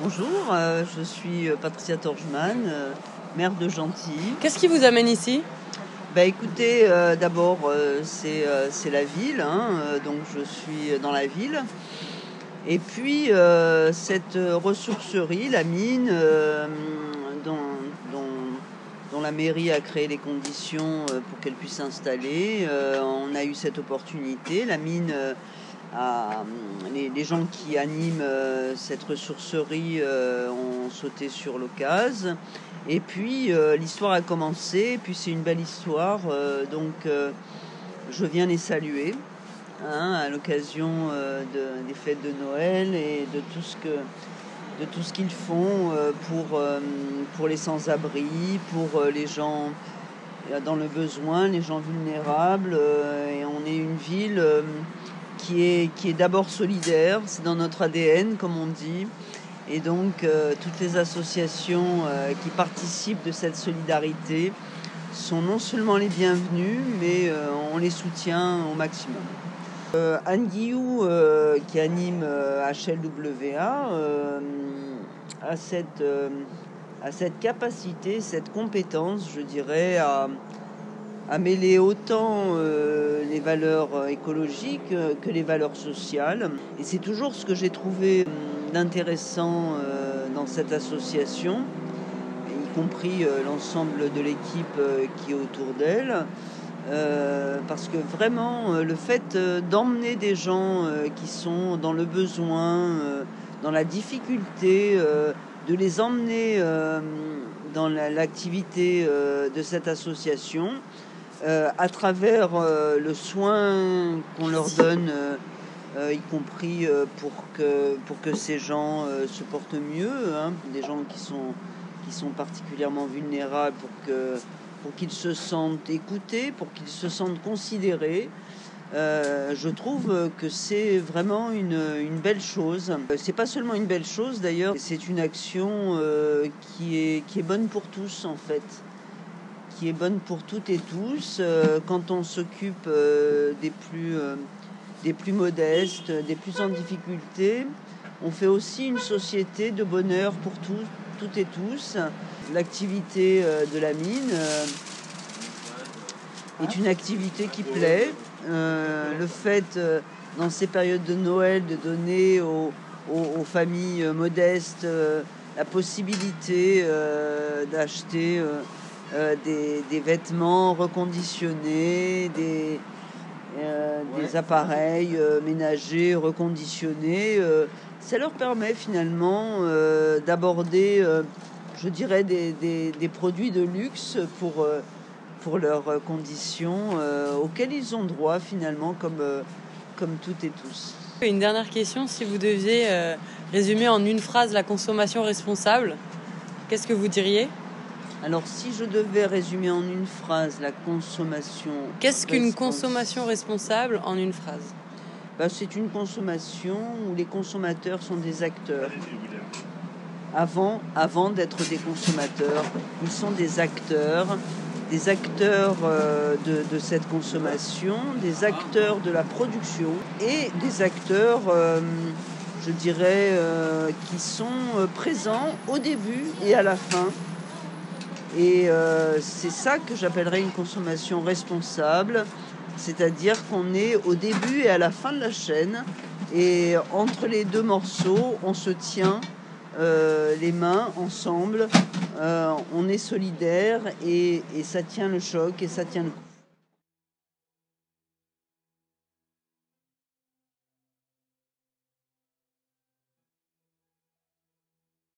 Bonjour, je suis Patricia Torgeman, maire de Gentilly. Qu'est-ce qui vous amène ici? Écoutez, d'abord c'est la ville, hein, donc je suis dans la ville. Et puis cette ressourcerie, la mine, dont, dont la mairie a créé les conditions pour qu'elle puisse s'installer, on a eu cette opportunité. La mine les gens qui animent cette ressourcerie ont sauté sur l'occasion. Et puis l'histoire a commencé, et puis c'est une belle histoire, donc je viens les saluer à l'occasion des fêtes de Noël et de tout ce qu'ils font pour les sans-abri, pour les gens dans le besoin, les gens vulnérables. Et on est une ville qui est d'abord solidaire, c'est dans notre ADN comme on dit, et donc toutes les associations qui participent de cette solidarité sont non seulement les bienvenues, mais on les soutient au maximum. Anne Guillou, qui anime HLWA, a cette capacité, cette compétence, je dirais, à mêler autant les valeurs écologiques que les valeurs sociales. Et c'est toujours ce que j'ai trouvé d'intéressant dans cette association, y compris l'ensemble de l'équipe qui est autour d'elle. Parce que vraiment, le fait d'emmener des gens qui sont dans le besoin, dans la difficulté, de les emmener dans l'activité de cette association, à travers le soin qu'on leur donne, y compris pour que ces gens se portent mieux, des gens qui sont particulièrement vulnérables, pour qu'ils se sentent écoutés, pour qu'ils se sentent considérés. Je trouve que c'est vraiment une belle chose. C'est pas seulement une belle chose d'ailleurs, c'est une action qui est bonne pour tous en fait, qui est bonne pour toutes et tous. Quand on s'occupe des plus modestes, des plus en difficulté, on fait aussi une société de bonheur pour toutes et tous. L'activité de la mine est une activité qui plaît. Le fait, dans ces périodes de Noël, de donner aux familles modestes la possibilité d'acheter des vêtements reconditionnés, des appareils ménagers reconditionnés, ça leur permet finalement d'aborder, je dirais, des produits de luxe pour leurs conditions auxquelles ils ont droit finalement comme toutes et tous. Une dernière question, si vous deviez résumer en une phrase la consommation responsable, qu'est-ce que vous diriez? Alors si je devais résumer en une phrase la consommation... Qu'est-ce qu'une consommation responsable en une phrase? C'est une consommation où les consommateurs sont des acteurs. Avant d'être des consommateurs, ils sont des acteurs de cette consommation, des acteurs de la production et des acteurs, je dirais, qui sont présents au début et à la fin. Et c'est ça que j'appellerais une consommation responsable, c'est-à-dire qu'on est au début et à la fin de la chaîne, et entre les deux morceaux, on se tient les mains ensemble, on est solidaires, et ça tient le choc et ça tient le coup.